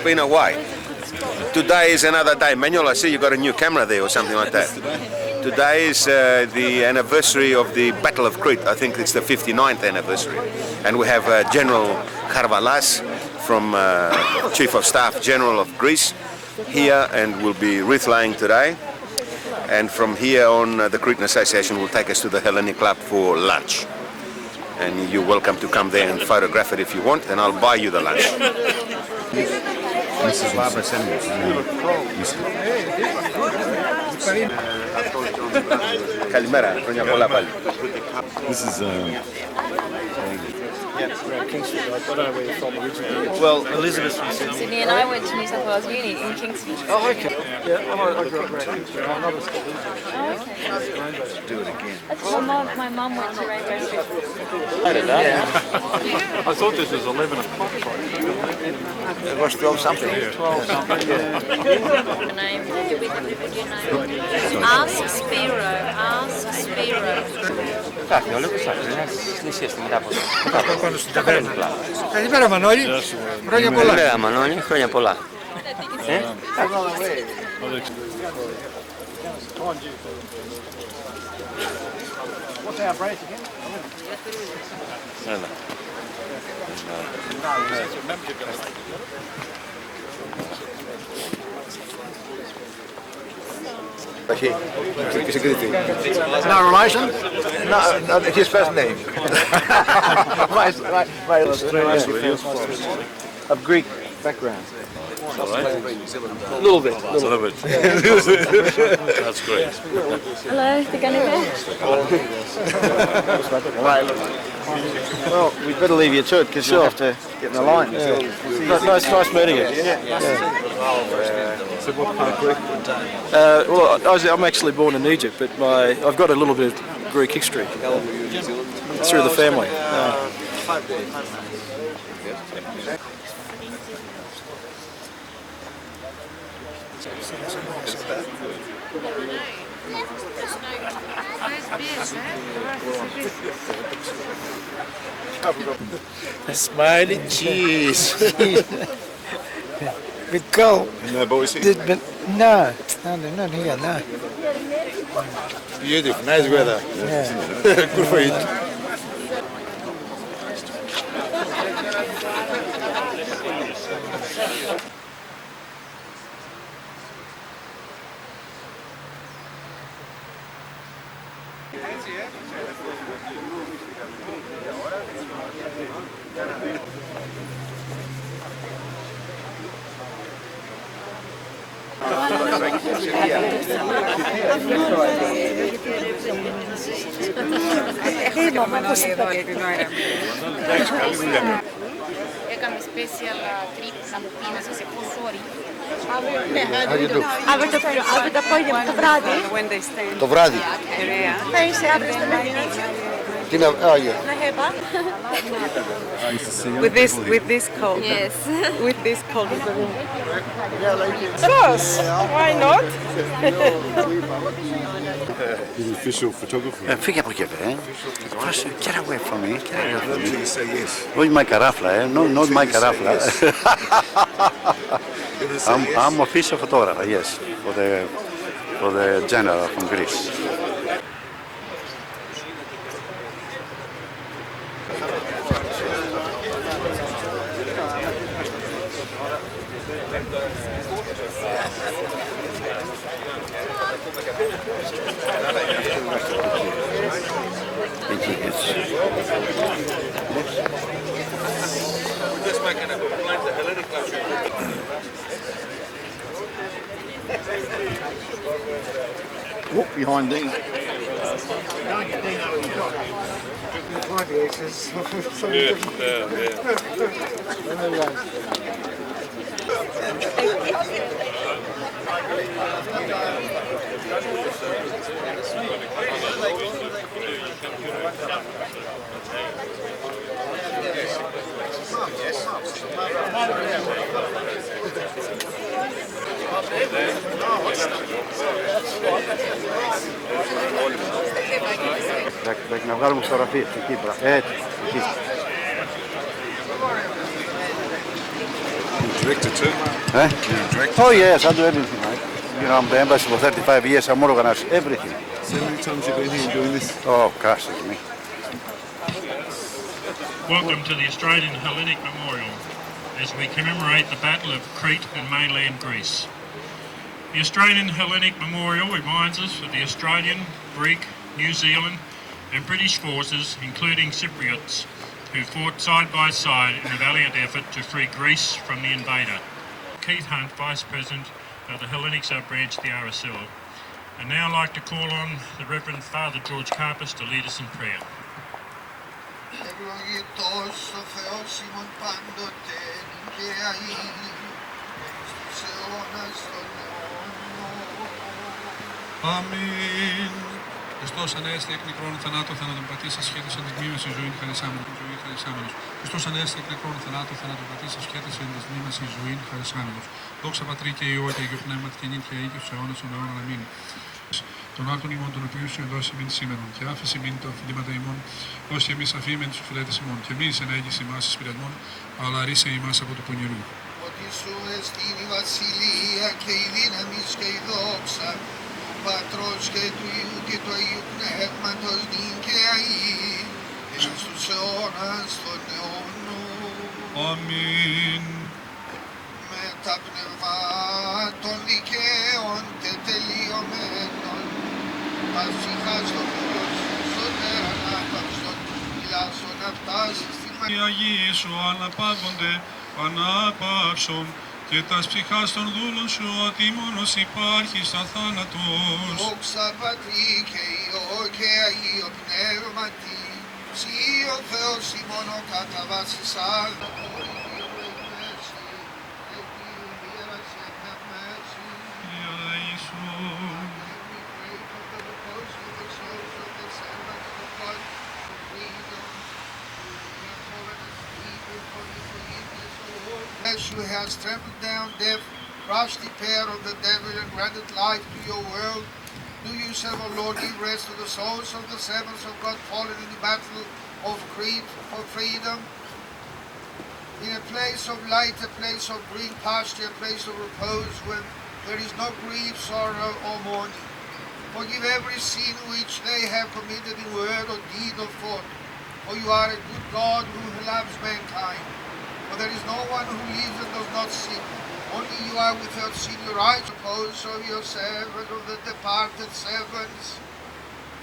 Been away. Today is another day. Manuel, I see you got a new camera there or something like that. Today is the anniversary of the Battle of Crete. I think it's the 59th anniversary. And we have General Karvalas from Chief of Staff General of Greece here and will be wreath laying today. And from here on, the Cretan Association will take us to the Hellenic Club for lunch. And you're welcome to come there and photograph it if you want, and I'll buy you the lunch. Mrs. Barbara Samios. Καλημέρα, χρόνια πολλά πάλι. This is Well, Elizabeth from Sydney and I went to New South Wales Uni in Kingston. Oh, okay. Yeah, I grew up there. Oh, okay. Do it again. My mum went to Rainbow Street. I thought this was 11 o'clock. It was 12 something. 12 something, yeah. The name. Did we give your name? Ask Spiro. Ask Spiro. Κάτι, όλο το νησιαστή μετά από αυτό. Πάνω στην ταβέρνα. Καλημέρα Μανώλη. Χρόνια πολλά. Καλημέρα Μανώλη, χρόνια πολλά. Έλα. No relation? No, his first name. Of Greek background. A little bit. That's great. Hello, the gunner there. Well, we'd better leave you to it because you'll have to get in the line. Nice meeting you. Well, I'm actually born in Egypt, but I've got a little bit of Greek history through the family. Smiley cheese. With gold. no boys. No, not here, no. Beautiful, nice weather. Yeah. Good for you. Έκαμε special trip να μου πίνασε σε φωσόρι. How you do? Αύριο το απόγευμα, το βράδυ. Το βράδυ. Θα είσαι αύριο στο Λονδίνο. Τι να... Oh, yeah. With this cold. Yes. With this cold. Sauce. Why not? He's an official photographer. Φύγε από εκεί, Get away from me. Get away from me. You say yes. Όχι my καράφλα, not my καράφλα. I'm official photographer, yes, for the general from Greece. Walk behind Dean. Να βγάλουμε φωτογραφίες εκεί, έτσι, εκεί. Director too? Eh? Director? Oh yes, I do everything. You know, I'm the embassy for 35 years. I'm organized everything. So many times you've been here doing this? Oh, gosh, it's me. Welcome to the Australian Hellenic Memorial as we commemorate the Battle of Crete in mainland Greece. The Australian Hellenic Memorial reminds us of the Australian, Greek, New Zealand and British forces, including Cypriots, who fought side by side in a valiant effort to free Greece from the invader. Keith Hunt, Vice President of the Hellenic Sub-Branch, the RSL. And now I'd like to call on the Reverend Father George Karpis to lead us in prayer. Ευλογητός ο Θεός ημών πάντοτε και αεί, στους αιώνας των αιώνων. Αμήν. Χριστός ανέστη εκ νεκρών θανάτου θάνατον πατήσας σχέτισαν της μνήμης η ζωή χαρισάμενος. Χριστός ανέστη εκ νεκρών θανάτου θάνατον πατήσας σχέτισαν της μνήμης η ζωή χαρισάμενος. Δόξα Πατρί και Υιό και Αγίου Πνεύματι και νύχια ή και στους αιώνας των αιώνων. Αμήν. Τον άρτον ημών τον οποίους σου ενδώσει ημίν σήμερον και άφηση ημίν τα αφεντήματα ημών, ως και εμείς αφήμεν τους οφειλέτες ημών και μη ενέγγιση ημάς εις πειρασμών, αλλά ρίσε ημάς από το πονηρού. Ότι σου εστίν η βασιλεία και η δύναμις και η δόξα του Πατρός και του Υιού και του Αγίου Πνεύματος νυν και αεί, εις τους αιώνας των αιώνων. Αμήν. Με τα πνευμάτων δικαίων τετελειωμένων, τα ψυχάς των φιλοσοφών ανάπαυστον, ηλάσον αυτάς στη Οι Αγίοι σου αναπαύονται, ανάπαυσον, και τας ψυχάς των δούλων σου ότι μόνος υπάρχεις αθάνατος. Δόξα Πατρί και Υιό και Αγίο Πνεύματι, ψή ο Θεός ημών ο κατά βάσης άλλων. As you have trampled down death, crushed the power of the devil, and granted life to your world, do yourself, O Lord, give rest to the souls of the servants of God fallen in the battle of Crete for freedom, in a place of light, a place of green pasture, a place of repose, where there is no grief, sorrow, or mourning. Forgive every sin which they have committed in word or deed or thought, for you are a good God who loves mankind. For there is no one who lives and does not sin. Only you are without sin. Your eyes repose of your servant, of the departed servants,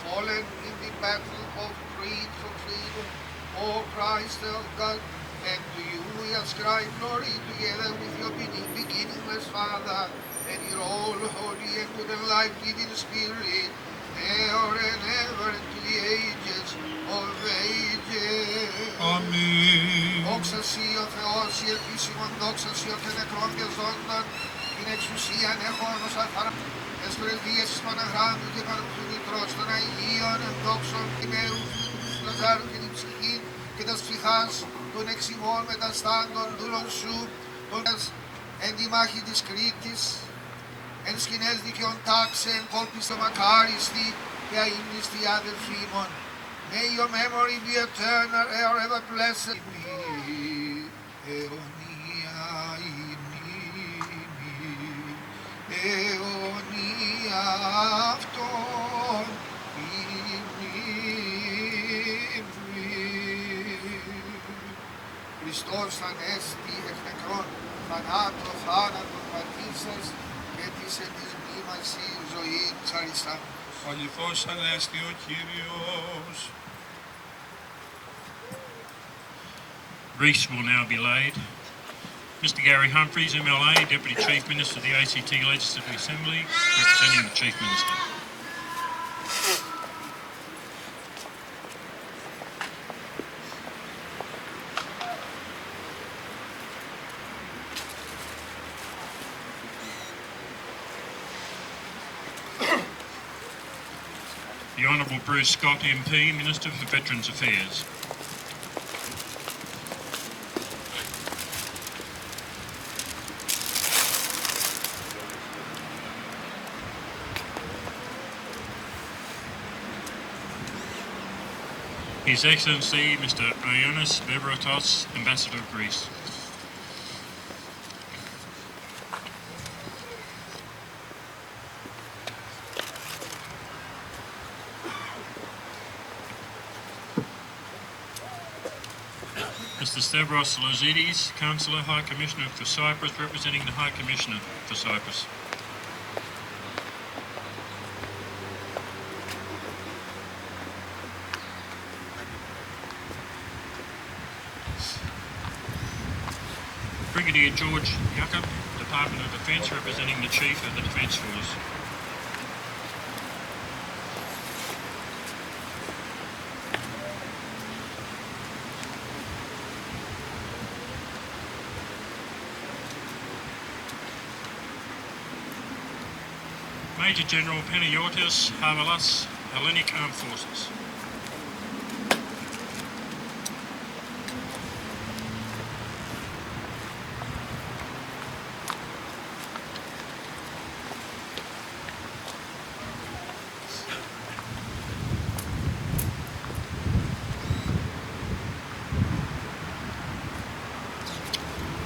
fallen in the battle of Crete for freedom. O Christ our God, and to you we ascribe glory together with your beginningless Father, and your all holy and good and life-giving Spirit, ever and ever to the ages of ages. Αμήν. Δόξα Συ ο Θεός, η ελπίσιμον, δόξα Συ ο και νεκρών και ζώντων, την εξουσίαν έχων ως αθαρά, τις πρεσβείες της Παναγράμμου και Παναγράμμου Μητρός των Αγίων, ενδόξων Τιμαίου, του Λαζάρου και την ψυχή και τας ψυχάς των εξημών μεταστάντων δούλων σου, εν τη μάχη της Κρήτης, εν σκηνές δικαιών τάξεων, κόλπιστο μακάριστη και αείμνηστη αδελφοί μον. May your memory be eternal, ever blessed be. Αιωνία η μνήμη, αιωνία αυτόν η μνήμη. Χριστός ανέστη εκ νεκρών, θανάτω θάνατον πατήσας, και της εν της μνήμας η ζωή τσαριστάμενος. Αληθώς ανέστη ο Κύριος. Wreaths will now be laid. Mr. Gary Humphries, MLA, Deputy Chief Minister of the ACT Legislative Assembly, representing the Chief Minister. The Honourable Bruce Scott, MP, Minister for Veterans Affairs. His Excellency Mr. Ioannis Beveratos, Ambassador of Greece. Mr. Stavros Lazidis, Councillor, High Commissioner for Cyprus, representing the High Commissioner for Cyprus. Brigadier George Jakob, Department of Defence, representing the Chief of the Defence Force. Major General Panagiotis Havalas, Hellenic Armed Forces.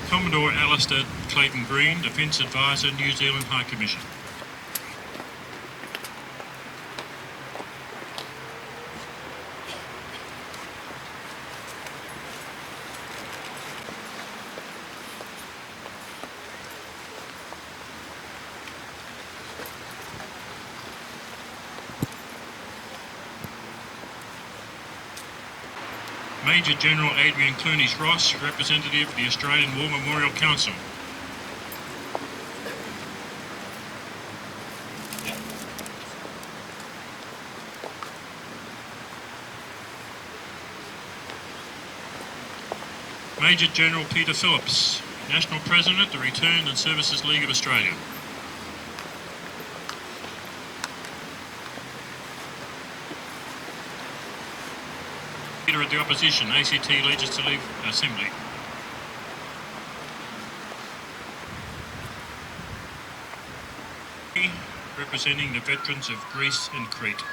Commodore Alistair Clayton Green, Defence Advisor, New Zealand High Commission. Major General Adrian Clunies Ross, representative of the Australian War Memorial Council. Major General Peter Phillips, National President, the Return and Services League of Australia. Leader of the Opposition, ACT Legislative Assembly. Representing the veterans of Greece and Crete.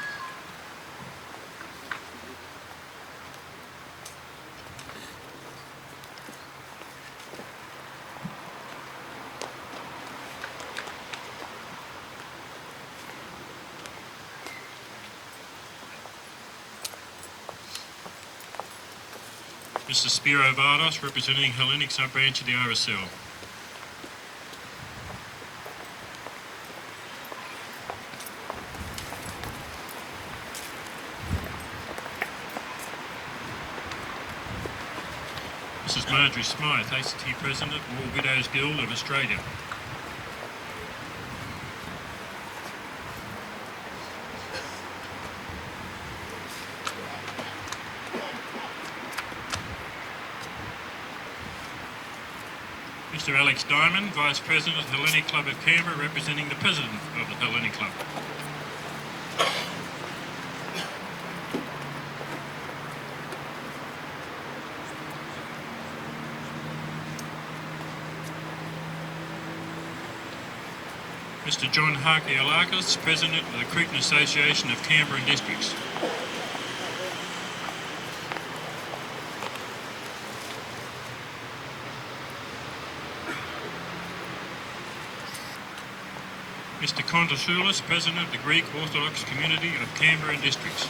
Mr. Spiro Vardos, representing Hellenic sub-branch of the RSL. Mrs. Marjorie Smythe, ACT President, War Widows Guild of Australia. Mr. Alex Diamond, Vice President, Hellenic Club of Canberra, representing the President of the Hellenic Club. Mr. John Harkiolakis, President of the Cretan Association of Canberra and Districts. Mr. Kontasoulis, President of the Greek Orthodox Community of Canberra and Districts.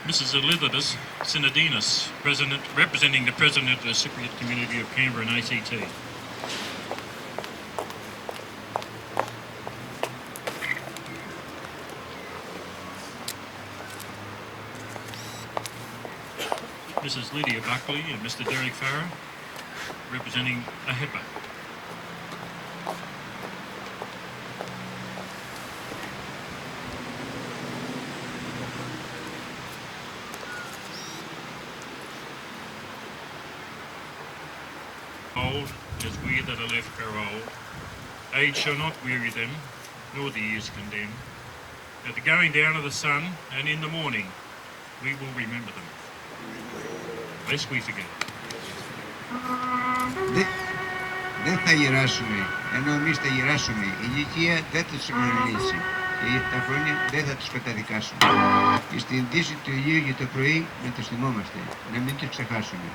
Mrs. Elizabeth Synodinos, representing the President of the Cypriot Community of Canberra and ACT. Mrs. Lydia Buckley and Mr. Derek Farrer, representing AHEPA. Old as we that are left grow old, age shall not weary them, nor the years condemn. At the going down of the sun and in the morning, we will remember them, lest we forget. δεν θα γεράσουμε, ενώ εμείς θα γεράσουμε. Η ηλικία δεν θα τους εξομολογήσει και τα χρόνια δεν θα τους καταδικάσουν. Στην δύση του ηλίου για το πρωί να τους θυμόμαστε, να μην τους ξεχάσουμε.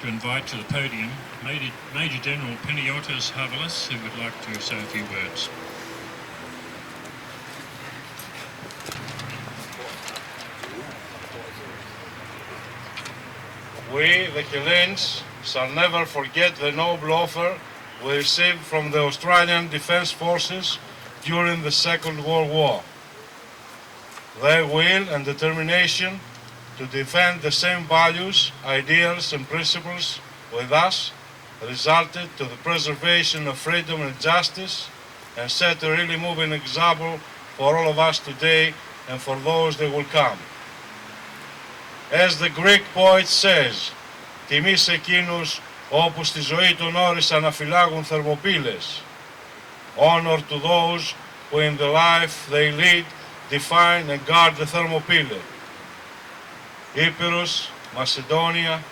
To invite to the podium Major General Peniotis Havalis, who would like to say a few words. We, the Hellenes, shall never forget the noble offer we received from the Australian Defence Forces during the Second World War. Their will and determination to defend the same values, ideals and principles with us resulted to the preservation of freedom and justice and set a really moving example for all of us today and for those that will come. As the Greek poet says, τιμής εκείνους όπου στη ζωή των όρισαν να φυλάγουν θερμοπύλες. Honor to those who in the life they lead define and guard the Thermopylae. Epirus, Macedonia,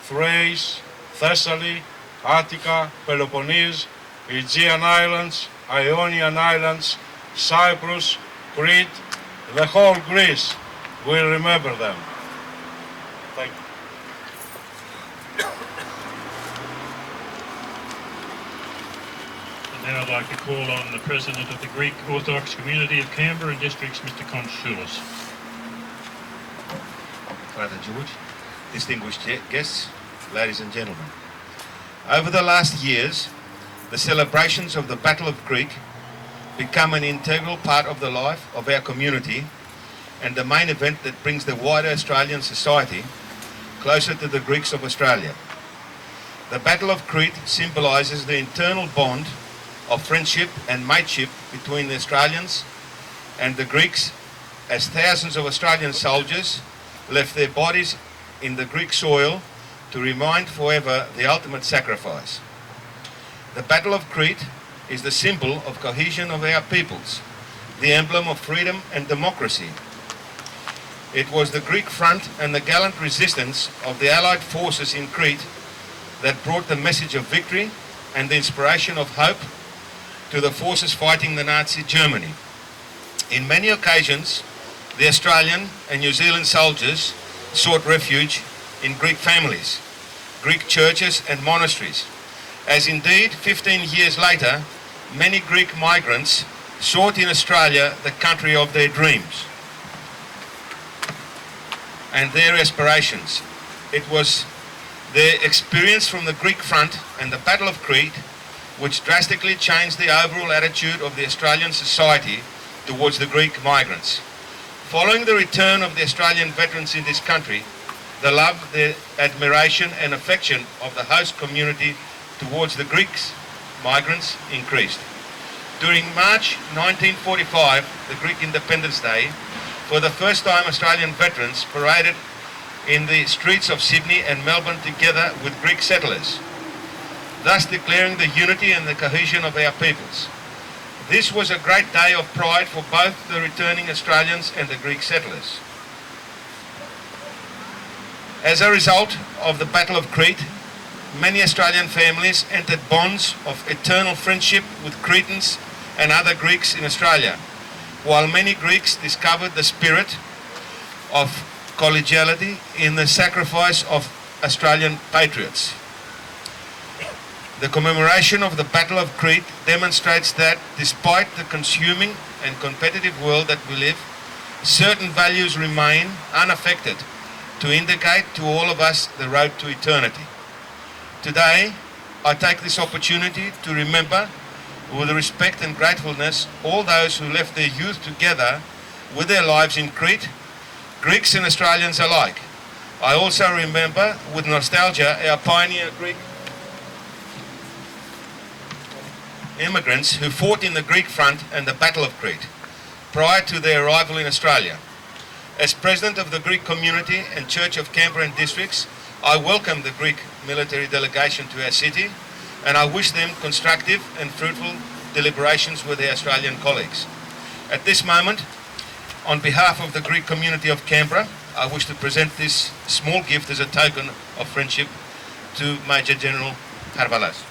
Thrace, Thessaly, Attica, Peloponnese, Aegean Islands, Ionian Islands, Cyprus, Crete, the whole Greece will remember them. Thank you. And now I'd like to call on the President of the Greek Orthodox Community of Canberra and Districts, Mr. Konstoulis. Father George, distinguished guests, ladies and gentlemen. Over the last years, the celebrations of the Battle of Crete become an integral part of the life of our community and the main event that brings the wider Australian society closer to the Greeks of Australia. The Battle of Crete symbolises the internal bond of friendship and mateship between the Australians and the Greeks, as thousands of Australian soldiers left their bodies in the Greek soil to remind forever the ultimate sacrifice. The Battle of Crete is the symbol of cohesion of our peoples, the emblem of freedom and democracy. It was the Greek front and the gallant resistance of the Allied forces in Crete that brought the message of victory and the inspiration of hope to the forces fighting the Nazi Germany. In many occasions, the Australian and New Zealand soldiers sought refuge in Greek families, Greek churches and monasteries, as indeed 15 years later, many Greek migrants sought in Australia the country of their dreams and their aspirations. It was their experience from the Greek front and the Battle of Crete which drastically changed the overall attitude of the Australian society towards the Greek migrants. Following the return of the Australian veterans in this country, the love, the admiration and affection of the host community towards the Greeks migrants increased. During March 1945, the Greek Independence Day, for the first time Australian veterans paraded in the streets of Sydney and Melbourne together with Greek settlers, thus declaring the unity and the cohesion of our peoples. This was a great day of pride for both the returning Australians and the Greek settlers. As a result of the Battle of Crete, many Australian families entered bonds of eternal friendship with Cretans and other Greeks in Australia, while many Greeks discovered the spirit of collegiality in the sacrifice of Australian patriots. The commemoration of the Battle of Crete demonstrates that despite the consuming and competitive world that we live, certain values remain unaffected to indicate to all of us the road to eternity. Today, I take this opportunity to remember with respect and gratefulness all those who left their youth together with their lives in Crete, Greeks and Australians alike. I also remember with nostalgia our pioneer Greek immigrants who fought in the Greek front and the Battle of Crete prior to their arrival in Australia. As President of the Greek Community and Church of Canberra and Districts, I welcome the Greek military delegation to our city and I wish them constructive and fruitful deliberations with their Australian colleagues. At this moment, on behalf of the Greek community of Canberra, I wish to present this small gift as a token of friendship to Major General Harvalas.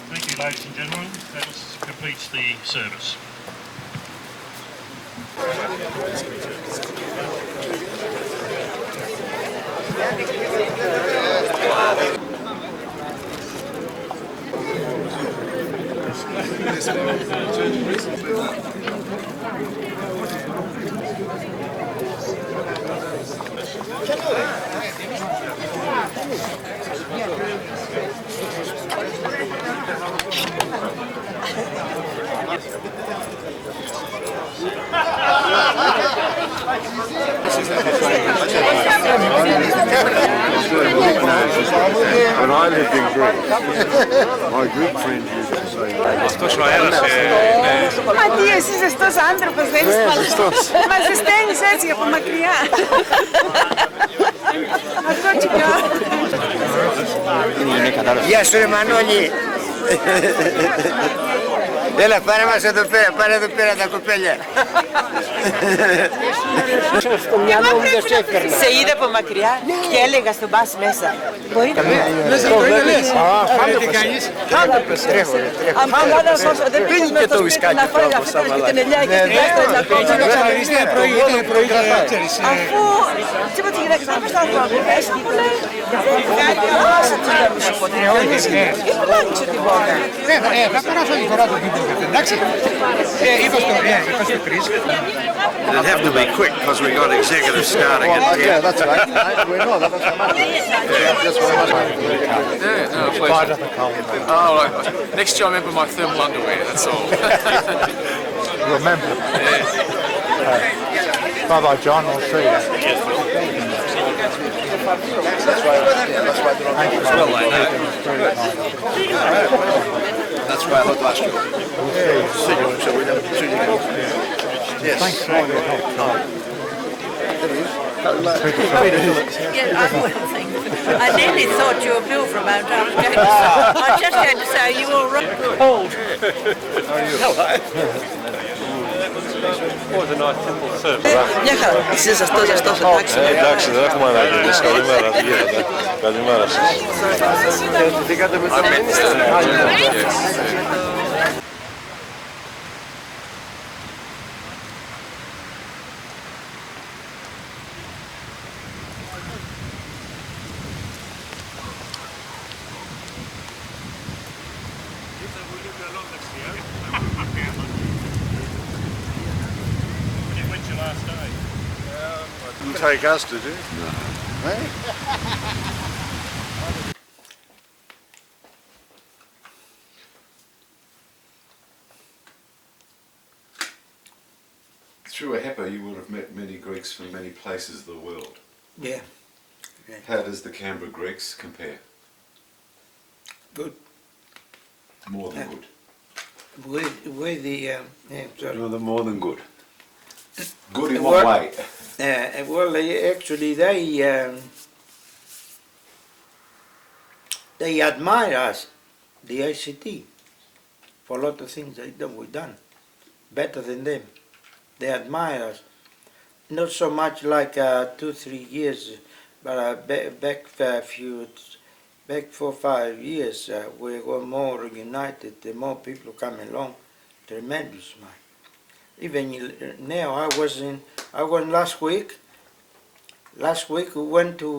Thank you, ladies and gentlemen. That completes the service. Thank you. When I lived in Greece, my Greek friends used to say Αυτός ο αέρας Μα τι, εσύ ζεστός άνθρωπος δεν είσαι παλαιός. Μα ζεσταίνεις έτσι από μακριά. Αυτό τσιγά. Γεια σου ρε Μανώλη. Έλα πάρε μας εδώ πέρα, πάρε εδώ πέρα τα κοπέλια. Στο μυαλό μου δεν σε έφερνα. Σε είδα από μακριά και έλεγα στον μπας μέσα. Μπορείτε να μέσα το είναι λες. Πάμε τι κάνεις. Τρέχω. Δεν πήγες με το σκάκι να φάει αυτή την ελιά και την άστρα να κόψει. Είναι πρωί ξέρεις. Αφού τίποτε γυναίκες να πες τα ανθρώπου. Έσχη που λέει. Κάτι άσα τι να μου σου πω. Και που άνοιξε την πόρτα. Θα περάσω άλλη φορά το βίντεο. Εντάξει. Είπα στο Chris. It'd have to be quick because we got executives starting at 10. Yeah, that's right. We're not. That's Oh, right. Next year I remember my thermal underwear, that's all. Remember. Bye-bye, John. I'll see you. That's why I had to ask you. So we don't see you again. Yes. Thanks for all your help. I nearly thought you were Bill from Mount Armstrong. I was just going to say you all right. Hold. What a nice simple service. Μια χαρά. Είσαι ζεστός, εντάξει. Εντάξει, δεν έχουμε ανάγκη. Καλημέρα. Καλημέρα σας. Φύγατε με το Didn't take us, did you? No. Hey? Through a HEPA you would have met many Greeks from many places of the world. Yeah. How does the Canberra Greeks compare? Good. More than good. With the sorry. No, more than good. Good in what way? Well, actually, they admire us, the ICT, for a lot of things that we've done better than them. They admire us, not so much like 2-3 years, but back 4 or 5 years, we were more united. The more people come along, tremendous, man. Even now, I went last week. Last week we went to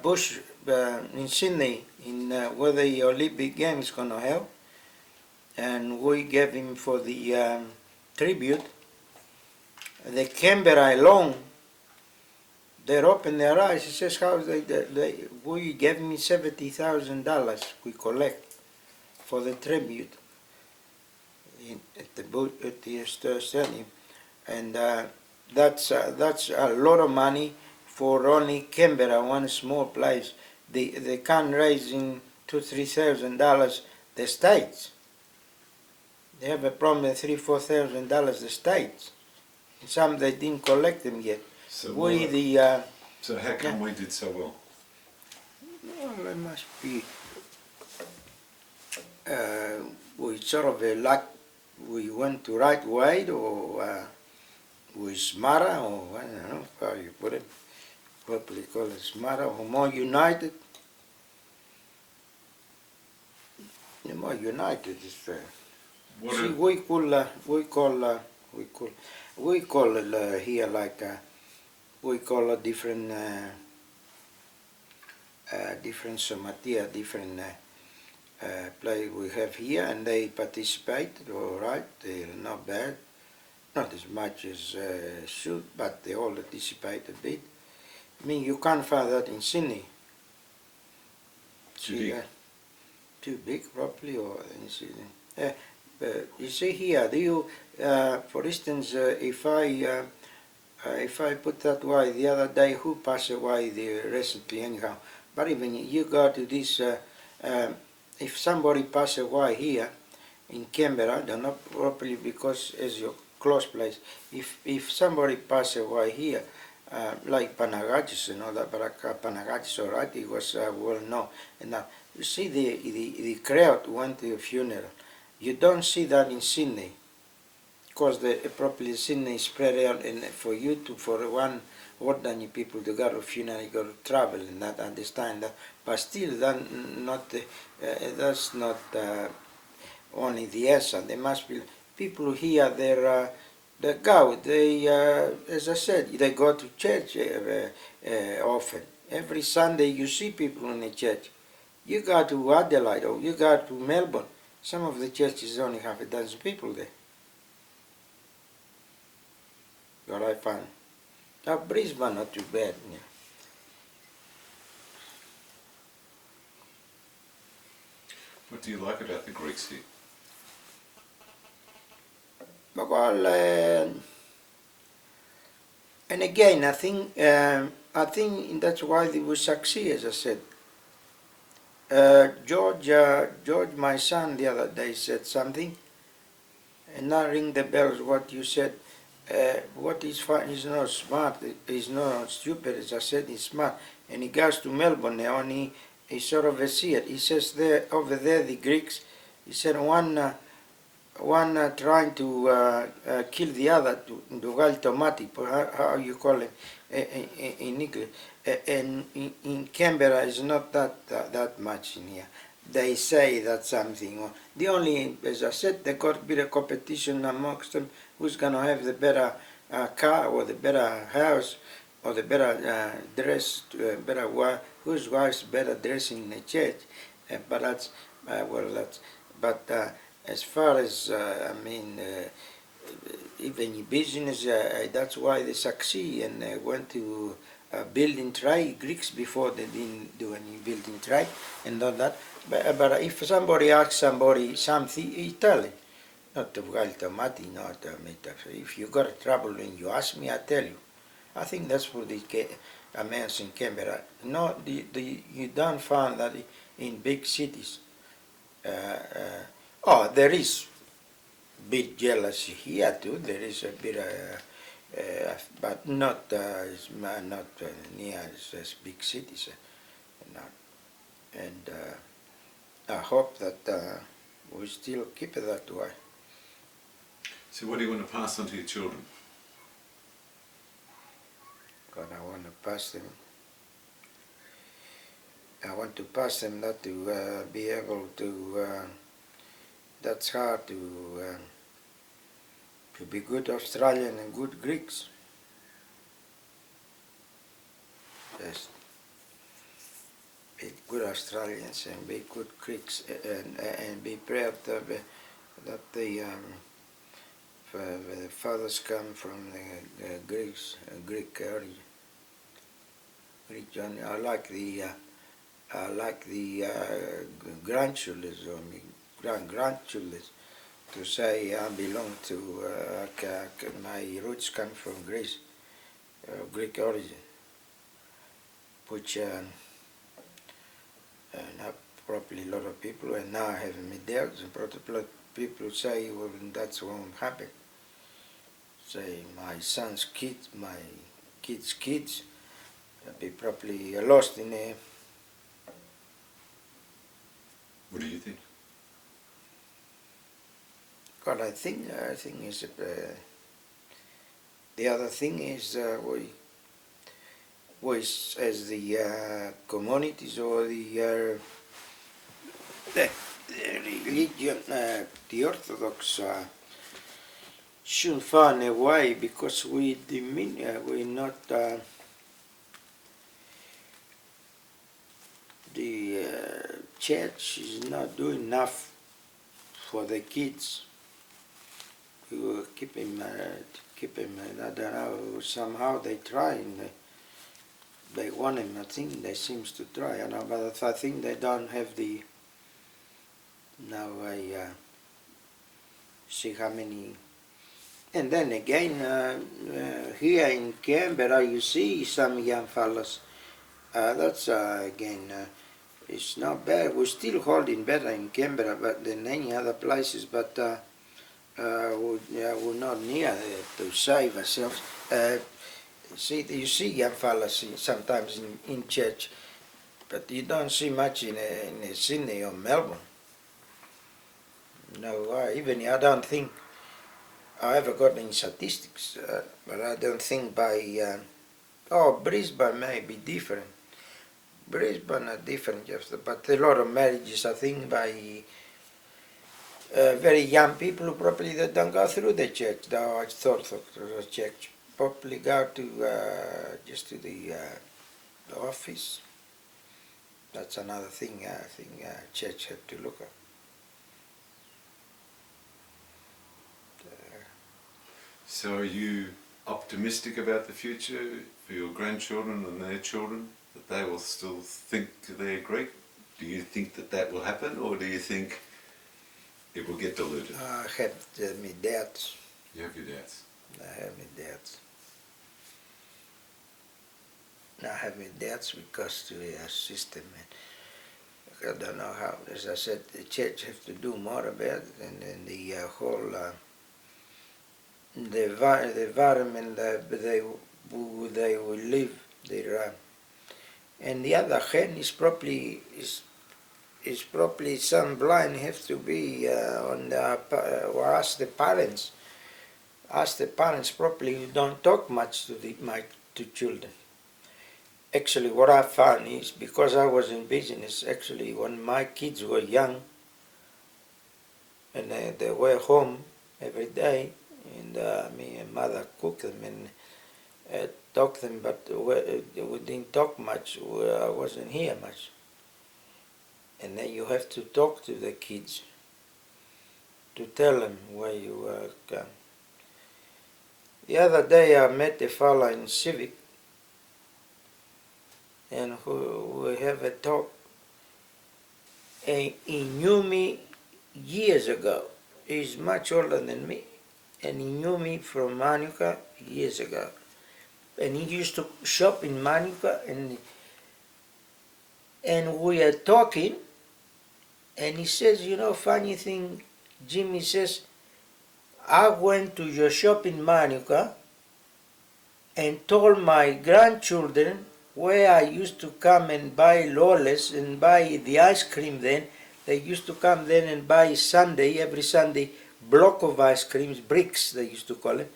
Bush in Sydney, in where the Olympic Games is going to help, and we gave him for the tribute. The Canberra alone, they're open their eyes. He says, "How we gave me $70,000 we collect for the tribute." At the stadium, and that's a lot of money for only Canberra, one small place. They can't raise in $2,000-3,000 the states. They have a problem at $3,000-4,000 the states. And some they didn't collect them yet. So how come we did so well? Well, it must be we sort of luck. We went to right way, or we smarter, or I don't know how you put it. Probably call it smarter, or more united. More united is fair. See, we call it here like we call a different somatia, different. Play we have here, and they participated. All right, they're not bad, not as much as should, but they all participate a bit. I mean, you can't find that in Sydney. Too big. Too big, probably, or in Sydney. You see here, do you, for instance, if I if I put that way, the other day, who passed away recently anyhow, but even you go to this, if somebody passes away here in Canberra, I don't know, probably because it's your close place, if somebody passes away here, like Panagakis and all that, but Panagakis, all right, he was well known. And now, you see the crowd went to the funeral. You don't see that in Sydney, because probably Sydney is spread out, and for one ordinary people to go to a funeral, you got to travel and not understand that. But still, that's not only the essence. There must be people here. They go. They, as I said, they go to church often. Every Sunday, you see people in the church. You go to Adelaide or you go to Melbourne. Some of the churches only have a dozen people there. What I found. Now Brisbane not too bad. Yeah. What do you like about the Greeks here? Well, and again, I think that's why they will succeed. As I said, George, my son, the other day said something, and now ring the bells. What you said. What is fun? He's not smart. He's not stupid. As I said, he's smart. And he goes to Melbourne now, and he sort of see it. He says over there, the Greeks. He said one trying to kill the other, to automatic. How you call it in English? And in Canberra, is not that much in here. They say that something. The only, as I said, they got a bit of competition amongst them. Who's going to have the better car or the better house or the better dress, whose wife's better dressing in the church? But that's, as far as, even in business, that's why they succeed, and they went to building trade. Greeks before, they didn't do any building trade and all that. But if somebody asks somebody something, he tell it. Not to automatic, not if you got trouble and you ask me, I tell you. I think that's for the Americans in Canberra. No, you don't find that in big cities. There is bit jealousy here too. There is a bit, but not near as big cities. And I hope that we still keep it that way. So what do you want to pass on to your children? God, I want to pass them. I want to pass them not to be able to. That's hard to be good Australian and good Greeks. Yes. Be good Australians and be good Greeks and be proud that the fathers come from the Greek origin. I like the grandchildren or grandchildren to say I belong to my roots come from Greece, Greek origin, which not probably a lot of people, and now I have medals, and probably people say, well, that won't happen. Say my son's kids, my kids' kids, be probably lost in a. What do you think? God, I think is the other thing is we as the communities or the religion, the Orthodox should find a way, because we're not the church is not doing enough for the kids. To keep him, I don't know, somehow they try and they want him, I think they seems to try, but I think they don't have the, now I see how many And then again, here in Canberra, you see some young fellas. That's again, it's not bad. We're still holding better in Canberra than any other places, but we're not near to save ourselves. You see young fellas sometimes in church, but you don't see much in Sydney or Melbourne. No, even I don't think I ever got any statistics, but I don't think by, Brisbane may be different. Brisbane are different, but a lot of marriages, I think, by very young people who probably they don't go through the church, the Orthodox church, probably go to just to the office. That's another thing I think church have to look at. So are you optimistic about the future for your grandchildren and their children, that they will still think they're Greek? Do you think that will happen, or do you think it will get diluted? I have my doubts. You have your doubts? I have my doubts. I have my doubts because to the system. I don't know how. As I said, the church have to do more about it, and then the whole the environment they will live there. And the other hand is probably some blind have to be on the or ask the parents. Ask the parents properly who don't talk much to children. Actually, what I found is, because I was in business, actually, when my kids were young, and they were home every day, and me and mother cooked them and taught them, but we didn't talk much. I wasn't here much. And then you have to talk to the kids to tell them where you work. The other day I met a fellow in Civic, and we have a talk. And he knew me years ago. He's much older than me, and he knew me from Manuka years ago. And he used to shop in Manuka, and we are talking, and he says, you know, funny thing, Jimmy says, I went to your shop in Manuka and told my grandchildren where I used to come and buy Lawless and buy the ice cream then. They used to come then and buy every Sunday, block of ice creams, bricks they used to call it,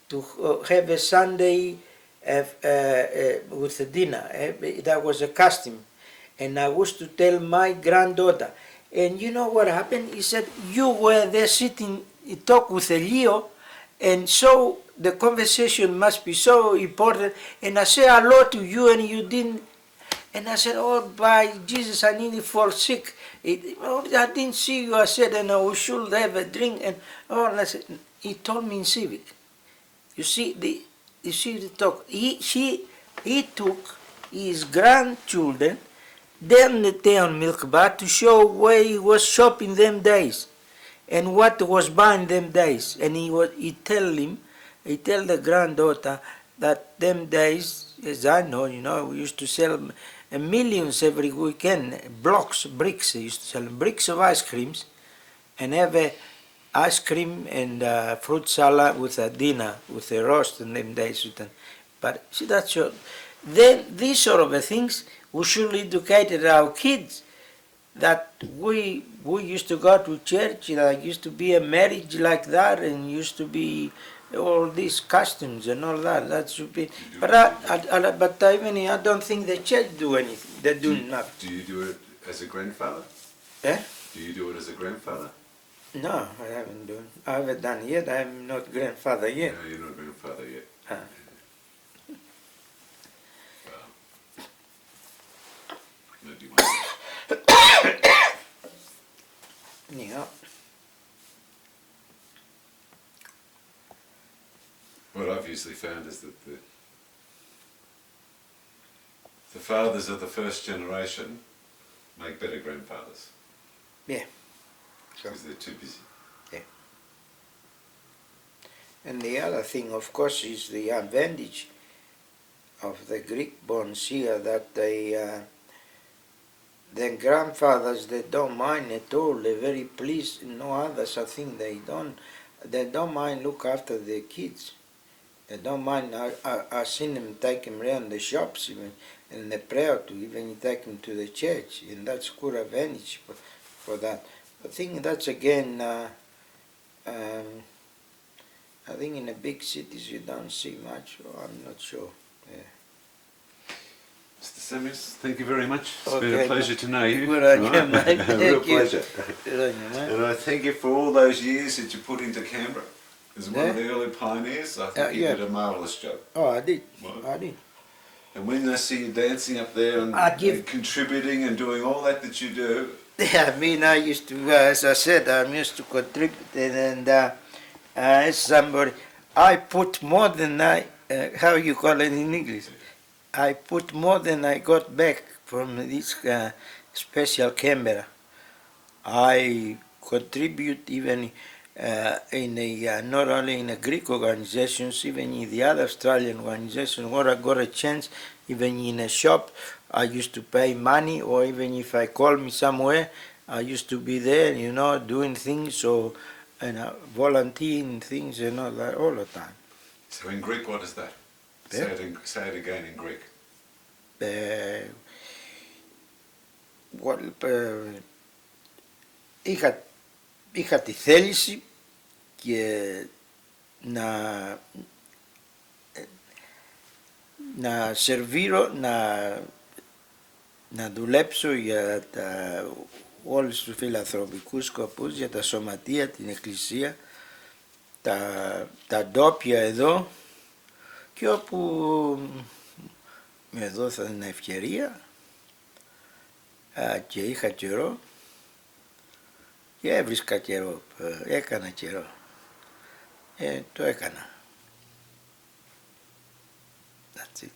to have a Sunday with a dinner. That was a custom. And I was to tell my granddaughter. And you know what happened? He said, you were there sitting, talk with Leo, and so the conversation must be so important. And I said hello to you and you didn't. And I said, oh, by Jesus, I nearly fall sick. I didn't see you. I said, and we should have a drink. And I said, he told me in Civic. You see the talk. He took his grandchildren down the town milk bar to show where he was shopping them days and what was buying them days. And he tell the granddaughter that them days, as I know, you know, we used to sell millions every weekend, bricks, they used to sell bricks of ice creams and have a ice cream and fruit salad with a dinner, with a roast in them days. But see, that's your, then these sort of things, we should educate our kids that we used to go to church, like used to be a marriage like that, and used to be all these customs and all that. That should be. But I don't think the church do anything. They do nothing. Do you do it as a grandfather? Eh? Do you do it as a grandfather? No, I haven't done. I haven't done yet. I'm not grandfather yet. No, you're not grandfather yet. Maybe one. Yeah. What I've obviously found is that the fathers of the first generation make better grandfathers. Yeah. Because they're too busy. Yeah. And the other thing, of course, is the advantage of the Greek borns here, that their grandfathers, they don't mind at all. They're very pleased. No others, I think they don't mind look after their kids. They don't mind. I've seen them take them around the shops even, and they're proud to even take them to the church, and that's good advantage for that. I think that's again, I think in the big cities you don't see much, or I'm not sure. Yeah. Mr. Samios, thank you very much. It's Okay, been a pleasure to know you. Good on you, mate. A Thank real you. pleasure. Good on you, mate. And I thank you for all those years that you put into Canberra. As one of Yeah. the early pioneers, I think you yeah. did a marvellous job. Oh, I did. Well, I did. And when I see you dancing up there and, and contributing and doing all that you do, Yeah, I mean, I used to, as I said, I'm used to contribute, and as somebody, I put more than how you call it in English? I put more than I got back from this special Canberra. I contribute even in a, not only in the Greek organizations, even in the other Australian organizations, where I got a chance, even in a shop, I used to pay money, or even if I call me somewhere, I used to be there, you know, doing things, or volunteering things, you know, like all the time. so in Greek, what is that? Yeah. Say it again in Greek. Είχα τη θέληση και να σερβίρω, να δουλέψω για όλους τους φιλανθρωπικούς σκοπούς, για τα σωματεία, την εκκλησία, τα ντόπια εδώ, και όπου με δόθανε ευκαιρία και είχα καιρό, και έβρισκα καιρό, έκανα καιρό, το έκανα. That's it.